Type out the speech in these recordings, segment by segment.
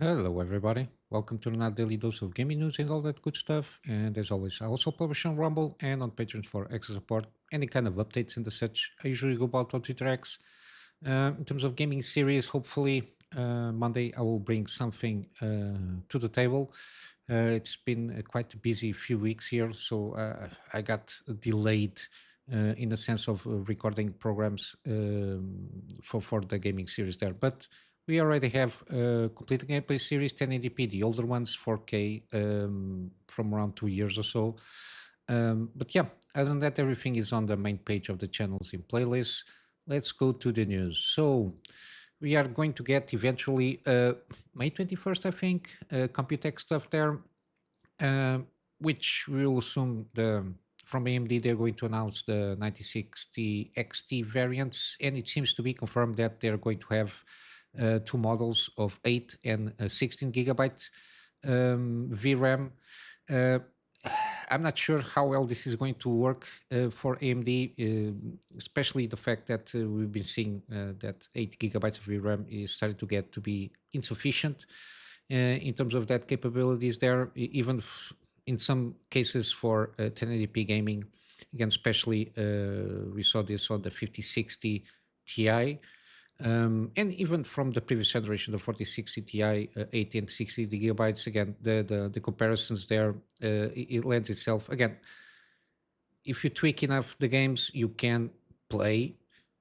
Hello, everybody. Welcome to another daily dose of gaming news and all that good stuff. And as always, I also publish on Rumble and on Patreon for extra support, any kind of updates and the such. I usually go about on Twitter X. In terms of gaming series, hopefully Monday I will bring something to the table. It's been quite a busy few weeks here, so I got delayed in the sense of recording programs for the gaming series there. But we already have completed gameplay series 1080p, the older ones 4K from around 2 years or so. But yeah, other than that, everything is on the main page of the channels in playlists. Let's go to the news. So we are going to get eventually May 21st, I think, Computex stuff there, uh, which will assume from AMD they're going to announce the 9060 XT variants, and it seems to be confirmed that they're going to have two models of 8 and 16 gigabyte VRAM. Uh, I'm not sure how well this is going to work for AMD, especially the fact that we've been seeing that 8 gigabytes of VRAM is starting to get to be insufficient in terms of that capabilities there, even in some cases for 1080p gaming. Again, especially we saw this on the 5060 Ti. And even from the previous generation, the 4060 Ti, 80 and 60 gigabytes, again, the comparisons there, it lends itself. Again, if you tweak enough the games, you can play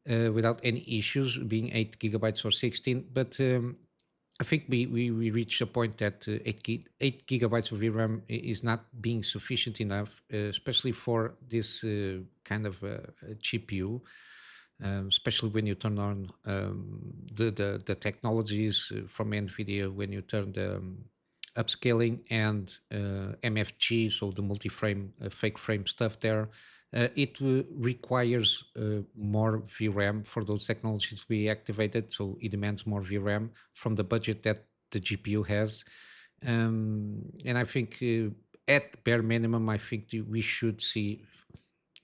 without any issues, being 8 gigabytes or 16. But I think we reached a point that 8 gigabytes of VRAM is not being sufficient enough, especially for this kind of GPU, especially when you turn on the technologies from NVIDIA, when you turn the upscaling and MFG, so the multi-frame, fake frame stuff there. It requires more VRAM for those technologies to be activated, so it demands more VRAM from the budget that the GPU has. And I think at bare minimum, I think we should see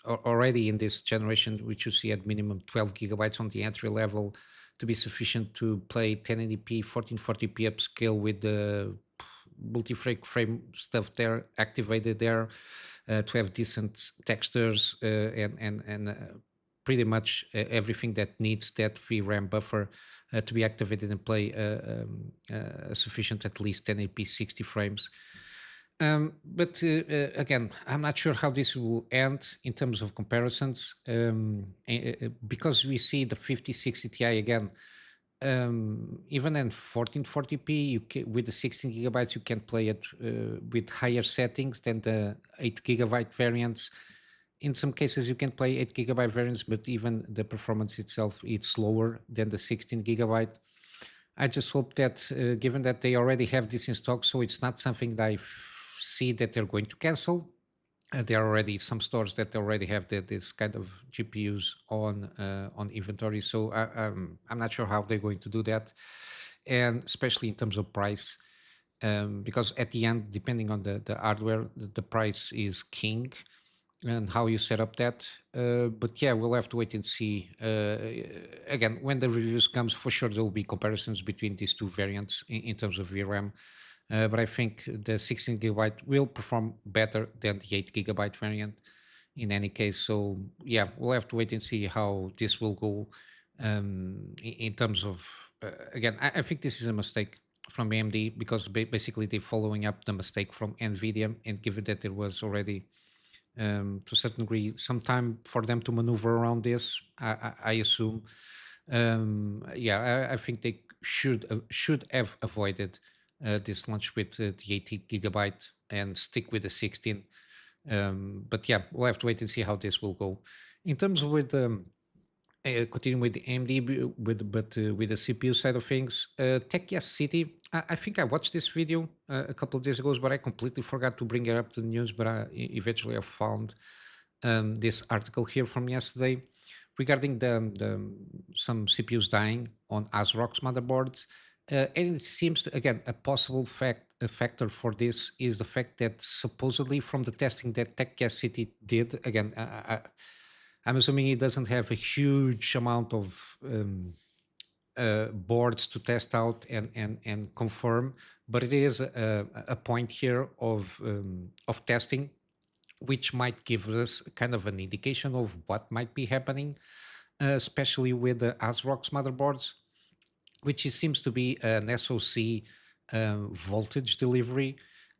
already in this generation, we should see at minimum 12 gigabytes on the entry level to be sufficient to play 1080p, 1440p upscale with the multi-frame stuff there activated there, to have decent textures and pretty much everything that needs that VRAM buffer to be activated and play sufficient at least 1080p 60 frames. But again, I'm not sure how this will end in terms of comparisons, because we see the 5060 Ti again. Even in 1440p, with the 16 gigabytes, you can play it with higher settings than the 8 gigabyte variants. In some cases, you can play 8 gigabyte variants, but even the performance itself it's slower than the 16 gigabyte. I just hope that, given that they already have this in stock, so it's not something that see that they're going to cancel. There are already some stores that already have this kind of GPUs on inventory. So I'm not sure how they're going to do that, and especially in terms of price, because at the end, depending on the hardware, the price is king and how you set up that. But yeah, we'll have to wait and see. Again, when the reviews comes, for sure there will be comparisons between these two variants in terms of VRAM. But I think the 16 gigabyte will perform better than the 8 gigabyte variant in any case. So yeah, we'll have to wait and see how this will go in terms of, again, I think this is a mistake from AMD because basically they're following up the mistake from NVIDIA, and given that there was already to a certain degree some time for them to maneuver around this, I assume. Yeah, I think they should have avoided this launch with the 80 gigabyte and stick with the 16. But yeah, we'll have to wait and see how this will go. In terms of with continuing with the AMD, with the CPU side of things, Tech Yes City. I think I watched this video a couple of days ago, but I completely forgot to bring it up to the news. But eventually I found this article here from yesterday regarding the some CPUs dying on ASRock's motherboards. And it seems to, again, a possible a factor for this is the fact that supposedly from the testing that Tech Yes City did, again, I'm assuming it doesn't have a huge amount of boards to test out and confirm, but it is a point here of testing, which might give us kind of an indication of what might be happening, especially with the ASRock's motherboards, which seems to be an SoC voltage delivery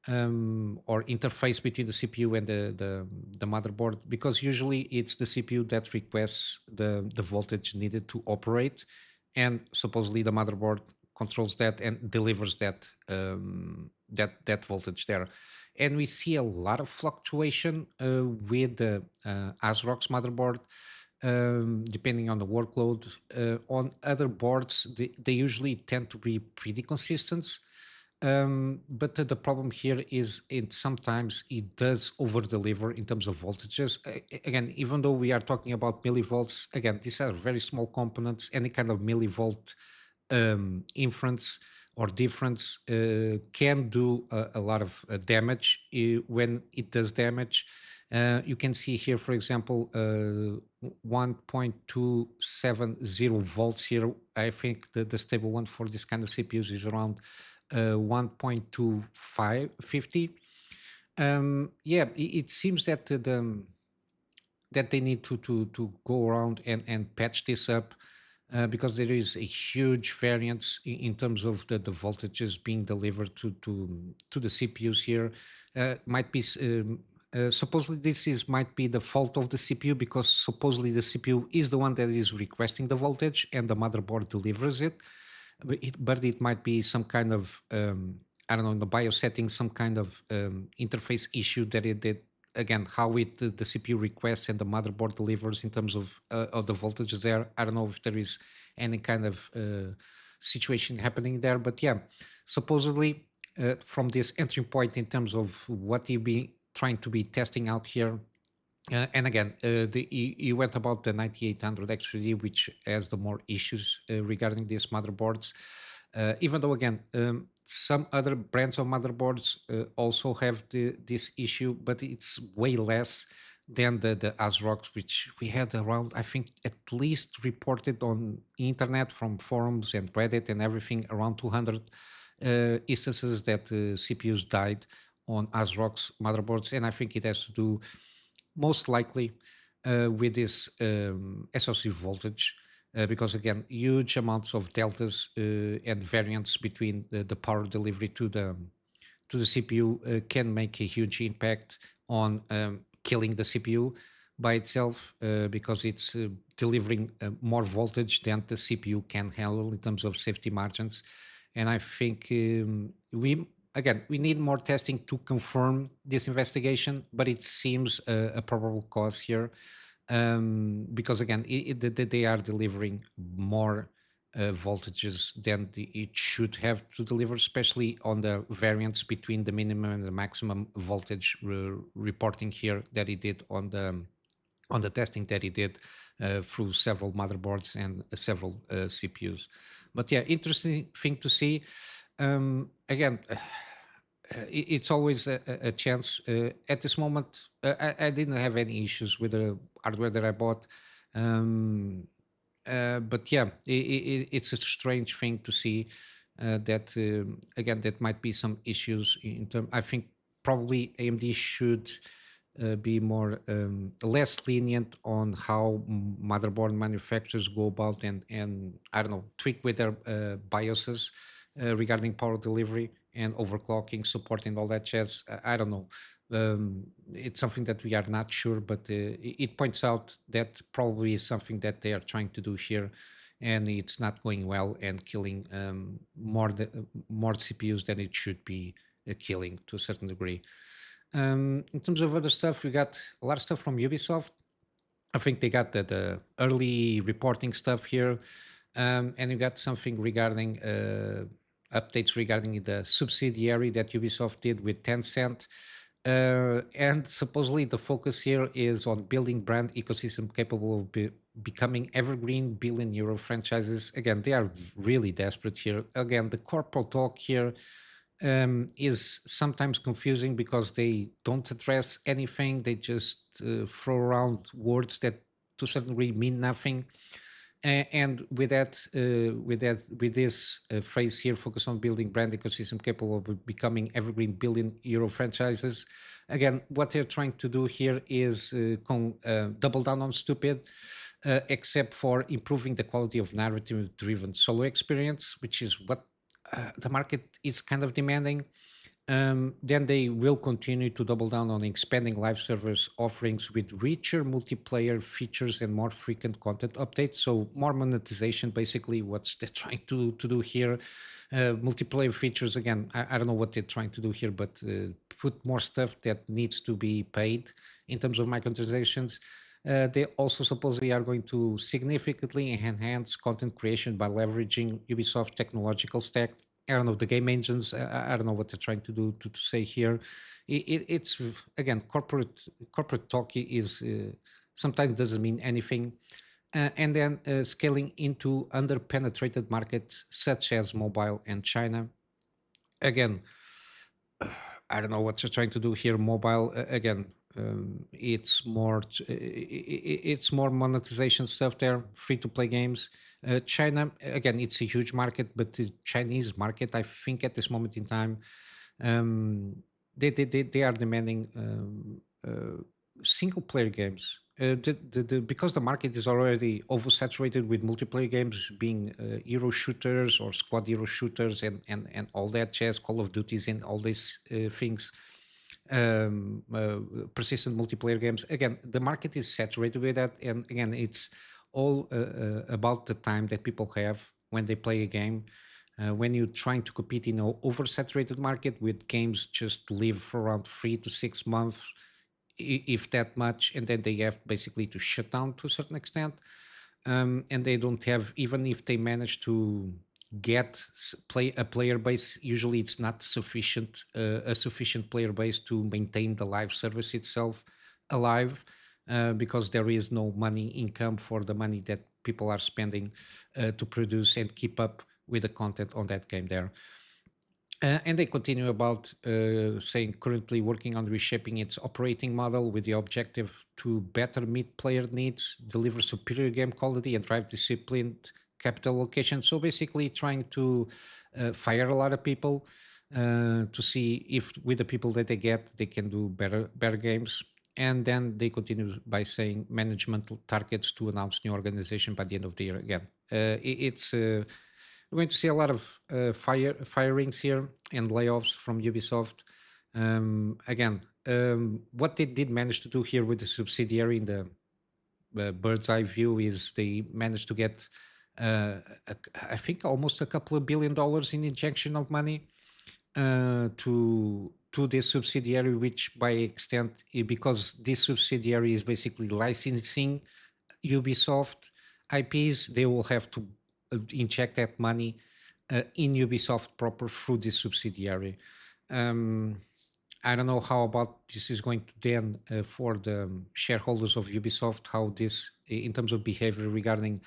or interface between the CPU and the motherboard, because usually it's the CPU that requests the voltage needed to operate, and supposedly the motherboard controls that and delivers that voltage there. And we see a lot of fluctuation with the ASRock's motherboard, depending on the workload. On other boards, they usually tend to be pretty consistent. But the problem here is it sometimes it does over deliver in terms of voltages. Again, even though we are talking about millivolts, again, these are very small components. Any kind of millivolt inference or difference can do a lot of damage. When it does damage, you can see here, for example, 1.270 volts here. I think the stable one for this kind of CPUs is around 1.2550. Yeah, it seems that that they need to go around and patch this up, because there is a huge variance in terms of the voltages being delivered to the CPUs here. Might be supposedly this is might be the fault of the CPU, because supposedly the CPU is the one that is requesting the voltage and the motherboard delivers it. But it might be some kind of I don't know, in the BIOS settings, some kind of interface issue that it did. Again, how the CPU requests and the motherboard delivers in terms of the voltages there. I don't know if there is any kind of situation happening there, but yeah, supposedly from this entry point in terms of what you be trying to be testing out here. And again, you went about the 9800 X3D, which has the more issues regarding these motherboards. Even though, again, some other brands of motherboards also have this issue, but it's way less than the ASRock's, which we had around, I think, at least reported on internet from forums and Reddit and everything, around 200 instances that CPUs died on ASRock's motherboards. And I think it has to do most likely with this SoC voltage, because again, huge amounts of deltas and variance between the power delivery to the CPU can make a huge impact on killing the CPU by itself, because it's delivering more voltage than the CPU can handle in terms of safety margins. And I think we need more testing to confirm this investigation, but it seems a probable cause here, because again, they are delivering more voltages than it should have to deliver, especially on the variance between the minimum and the maximum voltage reporting here that it did on the testing that he did through several motherboards and several CPUs. But yeah, interesting thing to see. Again, it's always a chance. At this moment, I didn't have any issues with the hardware that I bought. Um, but yeah, it's a strange thing to see that again that might be some issues in term. I think probably AMD should be more less lenient on how motherboard manufacturers go about and I don't know, tweak with their BIOSes regarding power delivery and overclocking support and all that jazz. I don't know. It's something that we are not sure, but it points out that probably is something that they are trying to do here, and it's not going well and killing more CPUs than it should be killing to a certain degree. In terms of other stuff, we got a lot of stuff from Ubisoft. I think they got the early reporting stuff here, and you got something regarding updates regarding the subsidiary that Ubisoft did with Tencent. And supposedly the focus here is on building brand ecosystem capable of becoming evergreen billion-euro franchises. Again, they are really desperate here. Again, the corporate talk here is sometimes confusing because they don't address anything. They just throw around words that to a certain degree mean nothing. And with this phrase here, focus on building brand ecosystem capable of becoming evergreen billion-euro franchises. Again, what they're trying to do here is double down on stupid, except for improving the quality of narrative-driven solo experience, which is what the market is kind of demanding. Then they will continue to double down on expanding live service offerings with richer multiplayer features and more frequent content updates. So more monetization, basically, what they're trying to do here. Multiplayer features, again, I don't know what they're trying to do here, but put more stuff that needs to be paid in terms of microtransactions. They also supposedly are going to significantly enhance content creation by leveraging Ubisoft technological stack. I don't know the game engines. I don't know what they're trying to do to say here. It's again corporate talk is sometimes doesn't mean anything. And then scaling into under-penetrated markets such as mobile and China. Again, I don't know what you're trying to do here. Mobile again, it's more it's more monetization stuff there. Free to play games. China again, it's a huge market, but the Chinese market, I think, at this moment in time, um, they are demanding single player games. Because the market is already oversaturated with multiplayer games being hero shooters or squad hero shooters and all that jazz, Call of Duties and all these things, persistent multiplayer games. Again, the market is saturated with that, and again, it's all about the time that people have when they play a game. When you're trying to compete in an oversaturated market with games just live for around 3 to 6 months, if that much, and then they have basically to shut down to a certain extent, and they don't have, even if they manage to get play a player base, usually it's not sufficient, a sufficient player base to maintain the live service itself alive, because there is no money income for the money that people are spending to produce and keep up with the content on that game there. And they continue about saying currently working on reshaping its operating model with the objective to better meet player needs, deliver superior game quality, and drive disciplined capital allocation. So basically, trying to fire a lot of people to see if with the people that they get, they can do better games. And then they continue by saying management targets to announce new organization by the end of the year again. It's we're going to see a lot of firings here and layoffs from Ubisoft. Again, what they did manage to do here with the subsidiary in the bird's eye view is they managed to get, I think, almost a couple of $1 billion in injection of money to this subsidiary, which by extent, because this subsidiary is basically licensing Ubisoft IPs, they will have to inject that money in Ubisoft proper through this subsidiary. Um, I don't know how about this is going to then for the shareholders of Ubisoft, how this, in terms of behavior regarding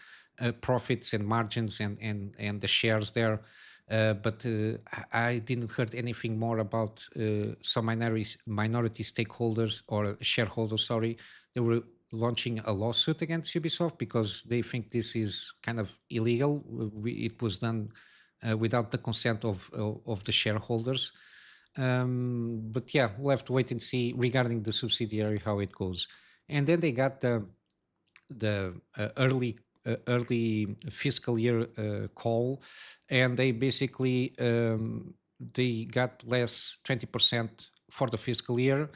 profits and margins and the shares there. But I didn't heard anything more about some minority stakeholders or shareholders. Sorry, they were launching a lawsuit against Ubisoft because they think this is kind of illegal. It was done without the consent of the shareholders. But yeah, we'll have to wait and see regarding the subsidiary how it goes. And then they got the early fiscal year call, and they basically they got less 20% for the fiscal year.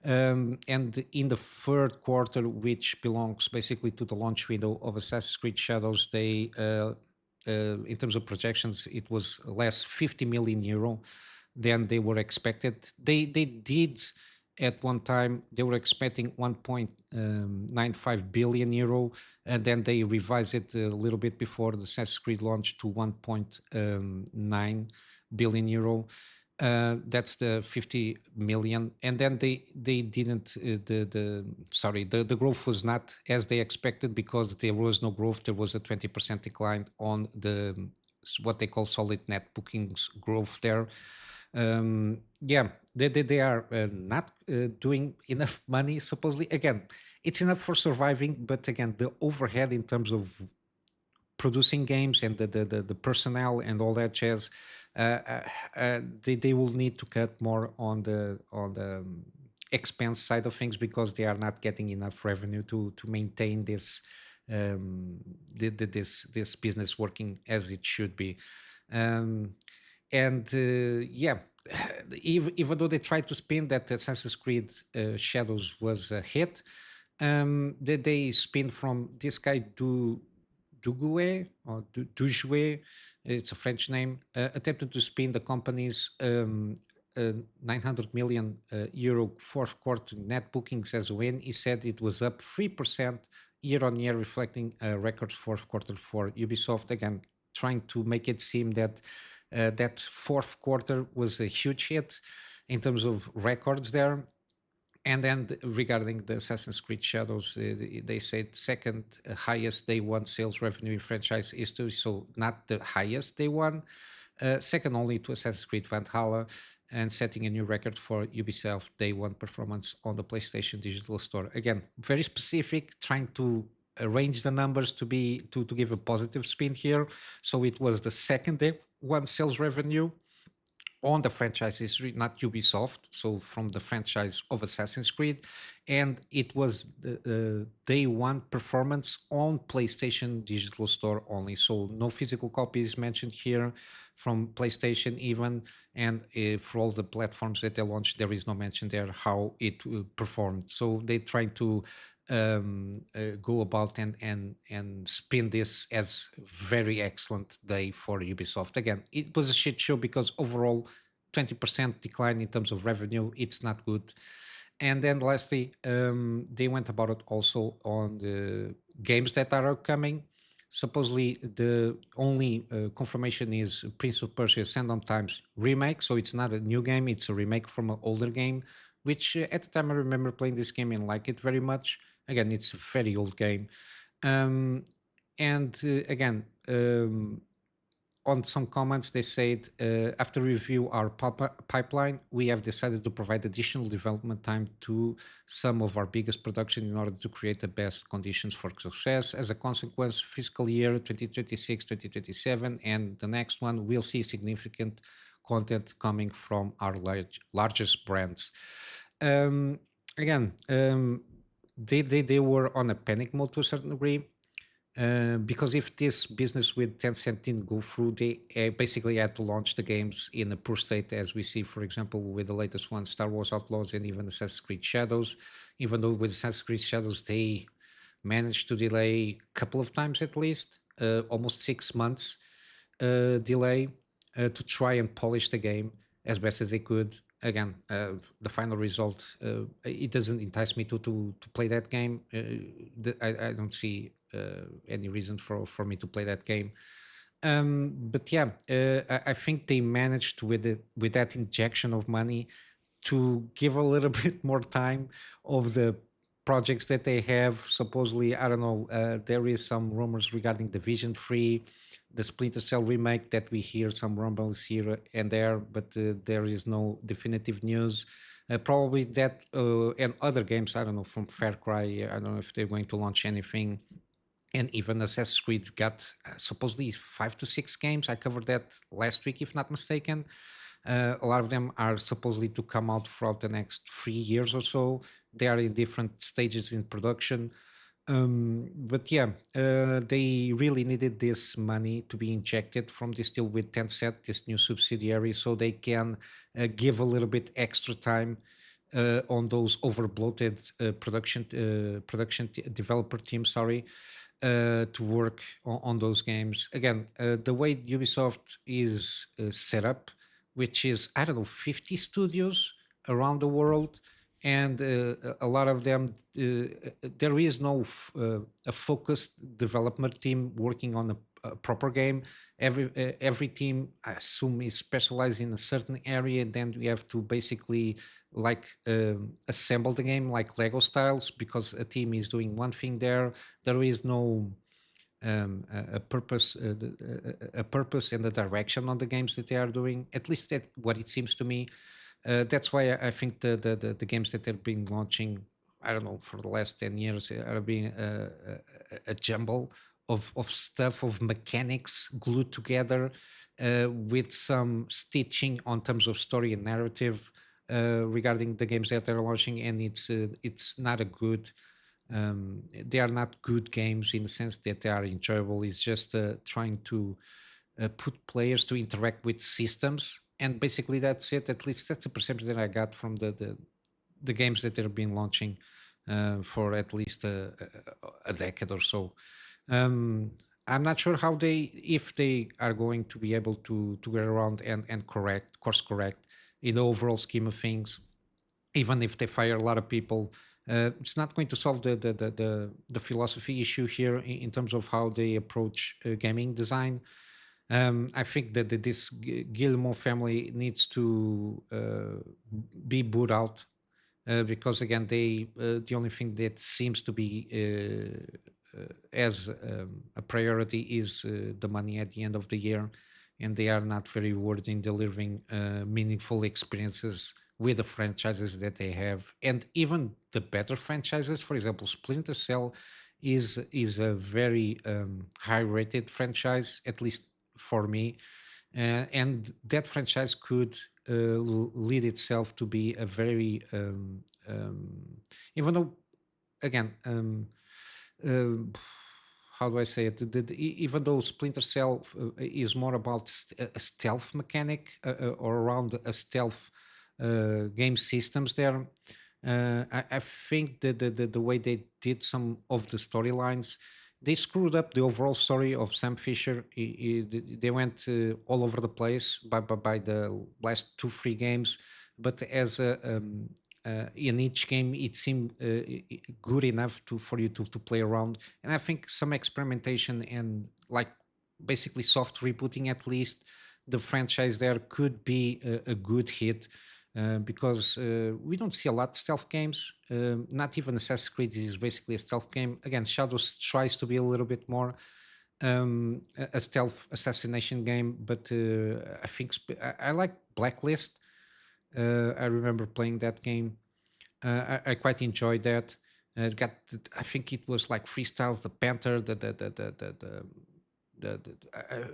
And in the third quarter, which belongs basically to the launch window of Assassin's Creed Shadows, they in terms of projections, it was less 50 million euro than they were expected. They did at one time they were expecting 1.95 billion euro, and then they revised it a little bit before the Assassin's Creed launch to 1.9 billion euro. That's the 50 million, and then they didn't the growth was not as they expected because there was no growth. There was a 20% decline on the what they call solid net bookings growth there. Yeah, they are not doing enough money supposedly. Again, it's enough for surviving, but again, the overhead in terms of producing games and the personnel and all that jazz, they will need to cut more on the expense side of things because they are not getting enough revenue to maintain this this business working as it should be. Um, and yeah, even though they tried to spin that Assassin's Creed Shadows was a hit, they spin from this guy Dugue or Dujue, it's a French name, attempted to spin the company's 900 million euro fourth quarter net bookings as a win. He said it was up 3% year on year, reflecting a record fourth quarter for Ubisoft. Again, trying to make it seem that that fourth quarter was a huge hit in terms of records there. And then regarding the Assassin's Creed Shadows, they said second highest day one sales revenue in franchise history, so not the highest day one, second only to Assassin's Creed Valhalla, and setting a new record for Ubisoft day one performance on the PlayStation Digital Store. Again, very specific, trying to arrange the numbers to be to give a positive spin here. So it was the second day one sales revenue on the franchise history, not Ubisoft, so from the franchise of Assassin's Creed, and it was the day one performance on PlayStation Digital Store only. So no physical copies mentioned here from PlayStation even, and for all the platforms that they launched, there is no mention there how it performed. So they trying to go about and spin this as very excellent day for Ubisoft. Again, it was a shit show because overall 20% decline in terms of revenue. It's not good. And then lastly, they went about it also on the games that are upcoming. Supposedly, the only confirmation is Prince of Persia: Sand of Times remake. So it's not a new game; it's a remake from an older game. Which at the time I remember playing this game and like it very much. Again, it's a very old game, um, and again, on some comments they said after review our pipeline, we have decided to provide additional development time to some of our biggest production in order to create the best conditions for success. As a consequence, fiscal year 2026 2027 and the next one will see significant content coming from our largest brands. Um, again um, they were on a panic mode to a certain degree, because if this business with Tencent didn't go through, they basically had to launch the games in a poor state, as we see, for example, with the latest one, Star Wars Outlaws, and even Assassin's Creed Shadows. Even though with Assassin's Creed Shadows, they managed to delay a couple of times at least, almost 6 months delay to try and polish the game as best as they could. Again, the final result, it doesn't entice me to play that game. I don't see any reason for me to play that game. But yeah, I think they managed with it, with that injection of money, to give a little bit more time of the projects that they have. Supposedly, I don't know, there is some rumors regarding Division 3, the Splinter Cell remake, that we hear some rumbles here and there, but there is no definitive news. Probably that and other games, I don't know, from Far Cry, I don't know if they're going to launch anything. And even Assassin's Creed got supposedly 5 to 6 games. I covered that last week, if not mistaken. A lot of them are supposedly to come out throughout the next 3 years or so. They are in different stages in production. But yeah, they really needed this money to be injected from this deal with Tencent, this new subsidiary, so they can give a little bit extra time on those over bloated developer teams. Sorry, to work on those games. Again, the way Ubisoft is set up, which is, I don't know, 50 studios around the world, and a lot of them, there is no a focused development team working on a proper game. Every team, I assume, is specialized in a certain area, and then we have to basically like assemble the game like Lego styles, because a team is doing one thing there. There is no a purpose, a purpose and a direction on the games that they are doing. At least that what it seems to me. That's why I think the games that they're being launching, I don't know, for the last 10 years are being a jumble of stuff, of mechanics glued together, with some stitching on terms of story and narrative, regarding the games that they're launching, and it's not a good. They are not good games in the sense that they are enjoyable. It's just trying to put players to interact with systems, and basically that's it. At least that's the perception that I got from the games that they've been launching for at least a decade or so. Um, I'm not sure how they, if they are going to be able to get around and correct, course correct in the overall scheme of things. Even if they fire a lot of people, it's not going to solve the philosophy issue here in terms of how they approach gaming design. I think that this Guillemot family needs to be booed out, because again, the only thing that seems to be as a priority is the money at the end of the year, and they are not very worthy in delivering meaningful experiences with the franchises that they have, and even the better franchises. For example, Splinter Cell is a very high rated franchise, at least for me, and that franchise could lead itself to be a very even though, again, um, how do I say it? Even though Splinter Cell is more about a stealth mechanic, or around a stealth game systems there, I think the way they did some of the storylines, they screwed up the overall story of Sam Fisher. They went all over the place by the last two, three games, but as in each game, it seemed good enough for you to play around. And I think some experimentation and like basically soft rebooting, at least the franchise there, could be a good hit, because we don't see a lot of stealth games. Not even Assassin's Creed is basically a stealth game. Again, Shadows tries to be a little bit more a stealth assassination game, but I think I like Blacklist. I remember playing that game. I quite enjoyed that. It got, I think it was like freestyles, the Panther,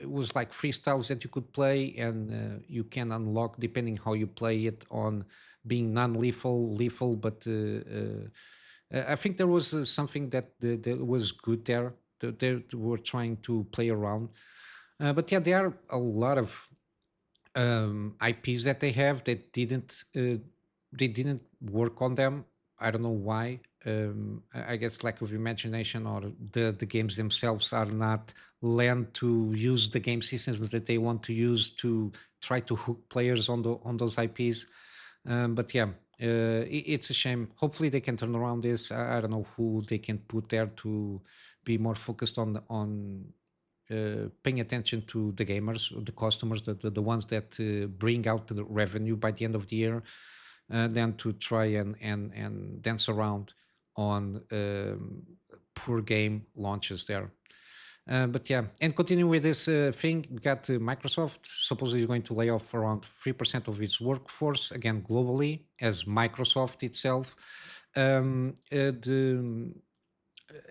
it was like freestyles that you could play, and you can unlock depending how you play it on being non-lethal, lethal. But I think there was something that was good there. That they were trying to play around. But yeah, there are a lot of IPs that they have that they didn't work on them. I don't know why. I guess lack of imagination, or the games themselves are not lent to use the game systems that they want to use to try to hook players on those IPs. But yeah, it's a shame. Hopefully, they can turn around this. I don't know who they can put there to be more focused on paying attention to the gamers, the customers, the ones that bring out the revenue by the end of the year, than to try and dance around on poor game launches there. But yeah, and continue with this thing, we got Microsoft supposedly is going to lay off around 3% of its workforce, again, globally, as Microsoft itself. The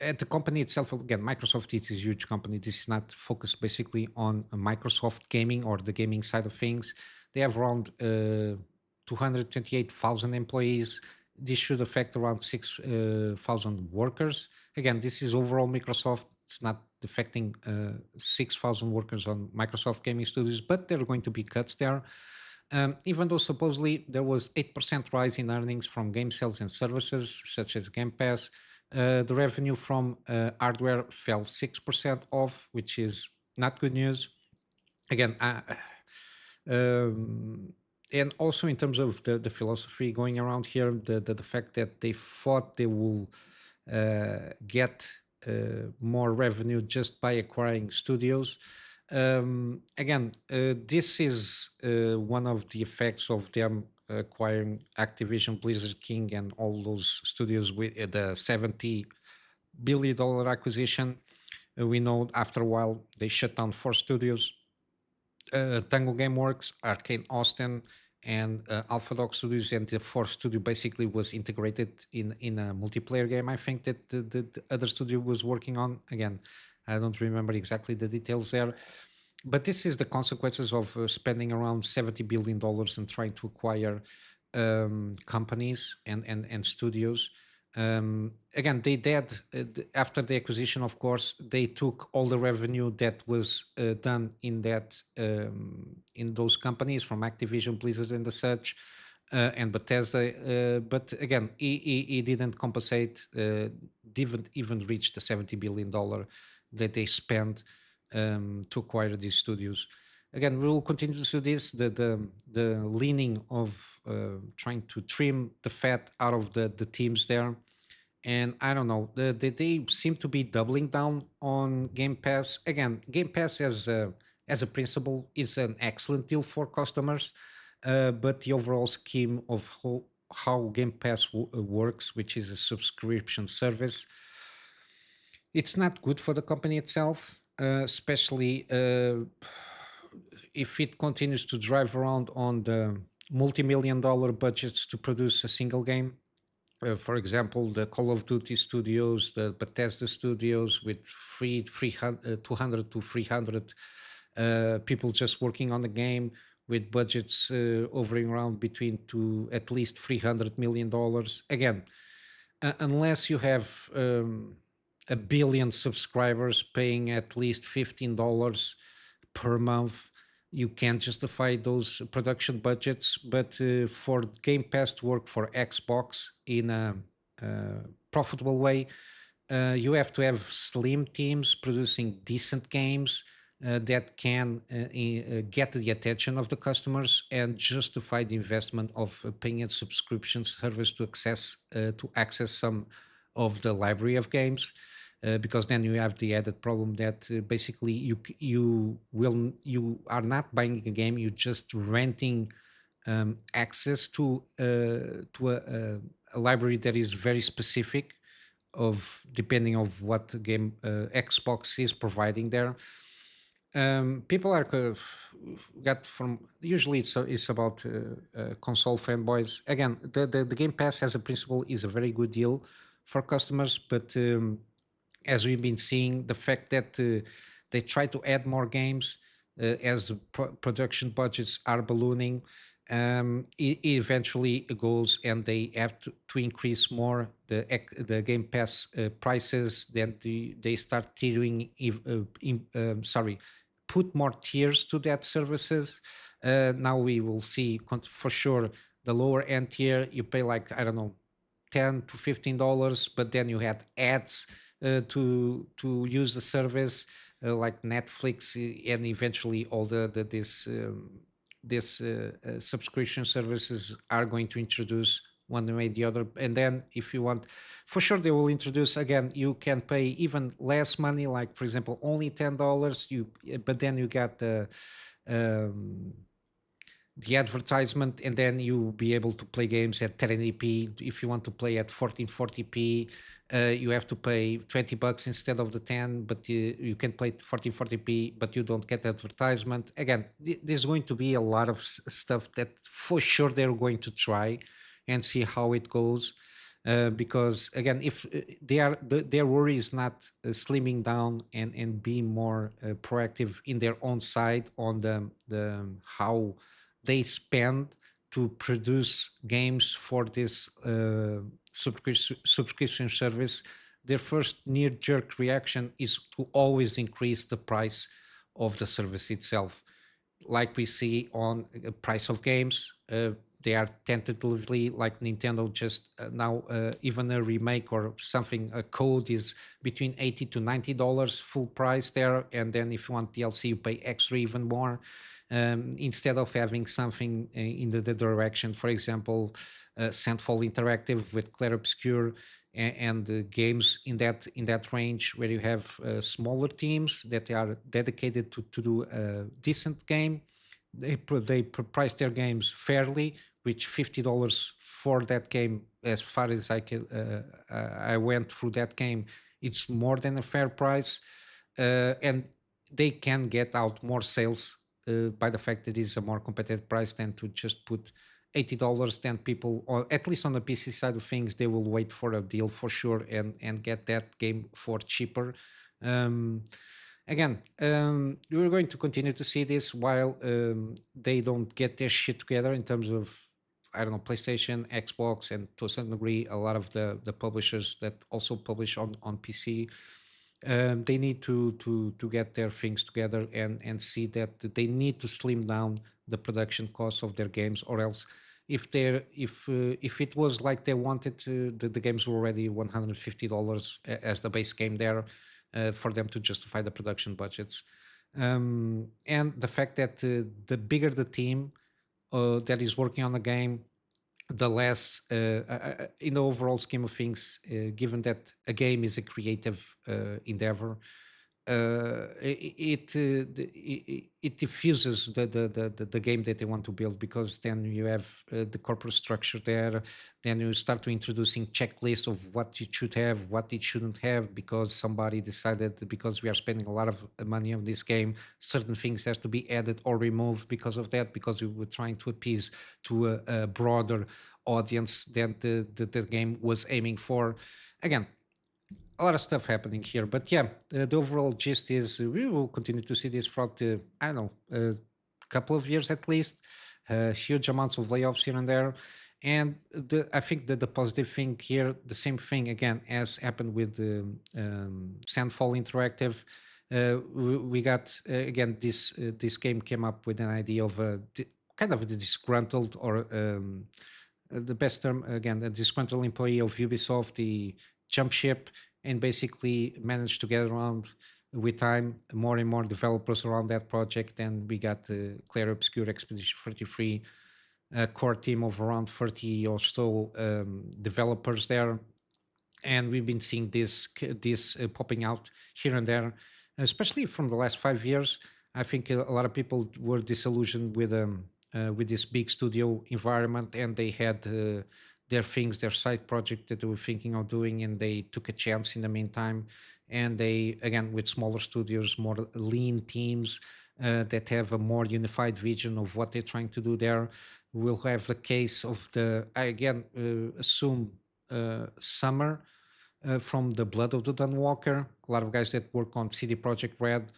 At the company itself, again, Microsoft is a huge company. This is not focused basically on Microsoft gaming or the gaming side of things. They have around 228,000 employees. This should affect around 6,000 workers. Again, this is overall Microsoft. It's not affecting 6,000 workers on Microsoft gaming studios, but there are going to be cuts there. Even though supposedly there was 8% rise in earnings from game sales and services such as Game Pass, the revenue from hardware fell 6% off, which is not good news. Again, um, and also in terms of the philosophy going around here, the fact that they thought they will get more revenue just by acquiring studios. Again, this is one of the effects of them acquiring Activision, Blizzard King, and all those studios with the $70 billion acquisition. We know after a while they shut down four studios: Tango Gameworks, Arcane Austin, and Alpha Dog Studios, and the fourth studio basically was integrated in a multiplayer game. I think that the other studio was working on. Again, I don't remember exactly the details there. But this is the consequences of spending around $70 billion and trying to acquire companies and studios. Again, they did after the acquisition. Of course, they took all the revenue that was done in those companies from Activision, Blizzard, and the such, and Bethesda. But again, he didn't compensate, didn't even reach the $70 billion that they spent to acquire these studios. Again, we will continue to see this, the leaning of trying to trim the fat out of the teams there. And I don't know, they seem to be doubling down on Game Pass. Again, Game Pass as a principle is an excellent deal for customers, but the overall scheme of how Game Pass works, which is a subscription service, it's not good for the company itself, especially if it continues to drive around on the multi-million dollar budgets to produce a single game. For example, the Call of Duty studios, the Bethesda studios, with 200 to 300 people just working on the game, with budgets hovering around between to at least $300 million. Again, unless you have a billion subscribers paying at least $15 per month, you can't justify those production budgets. But for Game Pass to work for Xbox in a profitable way, you have to have slim teams producing decent games that can get the attention of the customers and justify the investment of paying a subscription service to access some of the library of games. Because then you have the added problem that basically you are not buying a game, you're just renting access to a library that is very specific, of depending of what game Xbox is providing there. People are got from usually it's about console fanboys. Again, the Game Pass as a principle is a very good deal for customers, but as we've been seeing, the fact that they try to add more games as the production budgets are ballooning, it eventually goes and they have to increase more the Game Pass prices. Then they start tiering, sorry, put more tiers to that services. Now we will see for sure the lower end tier. You pay like, I don't know, $10 to $15, but then you had ads to use the service, like Netflix, and eventually all this subscription services are going to introduce one way or the other. And then if you want, for sure they will introduce, again, you can pay even less money, like for example only $10. But then you got um, the advertisement, and then you'll be able to play games at 1080p. If you want to play at 1440p, you have to pay $20 instead of the 10, but you can play 1440p, but you don't get advertisement. Again, there's going to be a lot of stuff that for sure they're going to try and see how it goes. Because again, if their worry is not slimming down and being more proactive in their own side on the how they spend to produce games for this subscription service, their first near jerk reaction is to always increase the price of the service itself, like we see on price of games. They are tentatively, like Nintendo just now, even a remake or something, a code is between $80 to $90 full price there, and then if you want DLC you pay extra even more. Instead of having something in the direction, for example, Sandfall Interactive with Clair Obscur, and games in that range, where you have smaller teams that are dedicated to do a decent game. They price their games fairly, which $50 for that game, as far as I went through that game, it's more than a fair price. And they can get out more sales by the fact that it's a more competitive price than to just put $80, then people, or at least on the PC side of things, they will wait for a deal for sure and get that game for cheaper. Um, Again, we're going to continue to see this while they don't get their shit together in terms of, I don't know, PlayStation, Xbox, and to a certain degree, a lot of the publishers that also publish on PC. They need to get their things together and see that they need to slim down the production costs of their games, or else if it was like they wanted to, the games were already $150 as the base game there, for them to justify the production budgets. And the fact that the bigger the team that is working on the game, the less, in the overall scheme of things, given that a game is a creative endeavor, it diffuses the game that they want to build, because then you have the corporate structure there. Then you start to introducing checklists of what it should have, what it shouldn't have, because somebody decided that because we are spending a lot of money on this game, certain things has to be added or removed because of that, because we were trying to appease to a broader audience than the game was aiming for. Again, a lot of stuff happening here, but yeah, the overall gist is we will continue to see this throughout the, I don't know, a couple of years at least. Huge amounts of layoffs here and there. And I think that the positive thing here, the same thing again as happened with Sandfall Interactive. We got again, this game came up with an idea of a kind of a disgruntled, or the best term again, a disgruntled employee of Ubisoft. The jump ship and basically managed to get around with time more and more developers around that project. And we got the Clair Obscure Expedition 33 core team of around 30 or so developers there. And we've been seeing this popping out here and there, especially from the last 5 years. I think a lot of people were disillusioned with this big studio environment, and they had their things, their side project that they were thinking of doing, and they took a chance in the meantime. And they, again, with smaller studios, more lean teams that have a more unified vision of what they're trying to do there. We'll have the case of the, I again assume, Summer from the Blood of the Dawnwalker. A lot of guys that work on CD Projekt Red,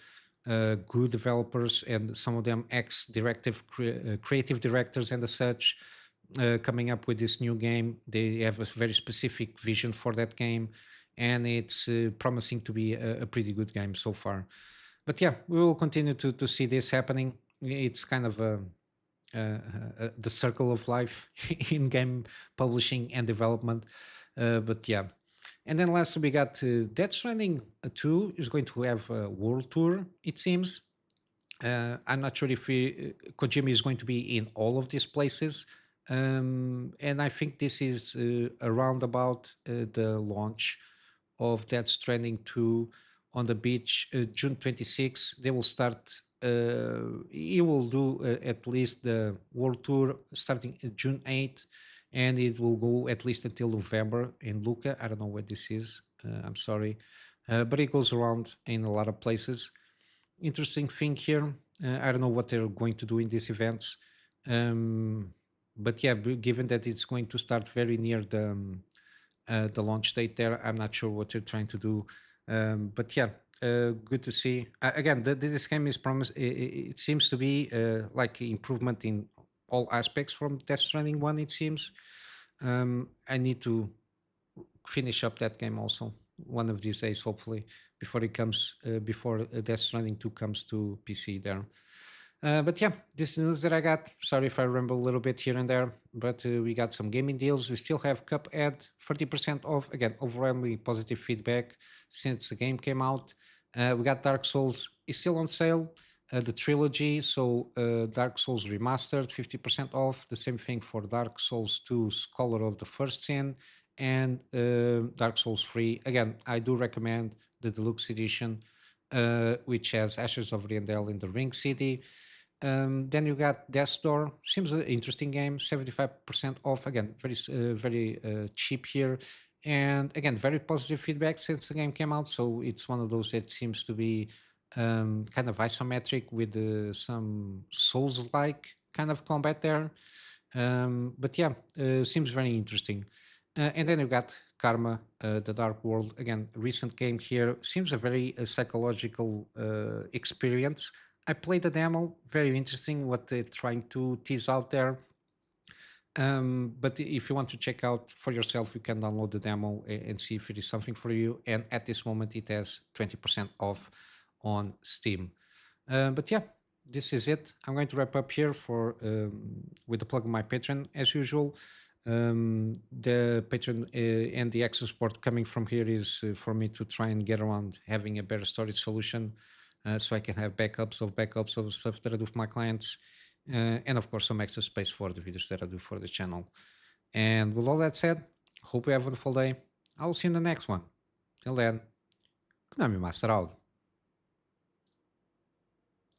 good developers, and some of them creative directors and such, coming up with this new game. They have a very specific vision for that game, and it's promising to be a pretty good game so far. But yeah, we will continue to see this happening. It's kind of the circle of life in game publishing and development. But yeah. And then lastly, we got Death Stranding 2 is going to have a world tour, it seems. I'm not sure if Kojima is going to be in all of these places. And I think this is around about the launch of Death Stranding 2 on the beach, June 26th. They will start, he will do at least the world tour starting June 8th, and it will go at least until November in Lucca. I don't know where this is. I'm sorry. But it goes around in a lot of places. Interesting thing here. I don't know what they're going to do in these events. Um, but yeah, given that it's going to start very near the launch date there, I'm not sure what they're trying to do. But yeah, good to see. Again, this game is promise. It seems to be like improvement in all aspects from Death Stranding 1, it seems. I need to finish up that game also one of these days, hopefully, before it comes, before Death Stranding 2 comes to PC there. But yeah, this news that I got. Sorry if I ramble a little bit here and there, but we got some gaming deals. We still have Cuphead 30% off. Again, overwhelmingly positive feedback since the game came out. We got Dark Souls is still on sale. The trilogy, so Dark Souls Remastered, 50% off. The same thing for Dark Souls 2, Scholar of the First Sin, and Dark Souls 3. Again, I do recommend the Deluxe Edition, which has Ashes of Riendell in the Ring City. Then you got Death's Door. Seems an interesting game. 75% off. Again, very cheap here. And again, very positive feedback since the game came out. So it's one of those that seems to be kind of isometric with some Souls-like kind of combat there. But yeah, seems very interesting. And then you got Karma, the Dark World. Again, recent game here. Seems a very psychological experience. I played the demo. Very interesting what they're trying to tease out there. But if you want to check out for yourself, you can download the demo and see if it is something for you. And at this moment, it has 20% off on Steam. But yeah, this is it. I'm going to wrap up here for with the plug of my Patreon as usual. The Patreon and the access support coming from here is for me to try and get around having a better storage solution, so I can have backups of stuff that I do for my clients, and of course some extra space for the videos that I do for the channel. And with all that said, hope you have a wonderful day. I will see you in the next one. Till then, Kunami Master out.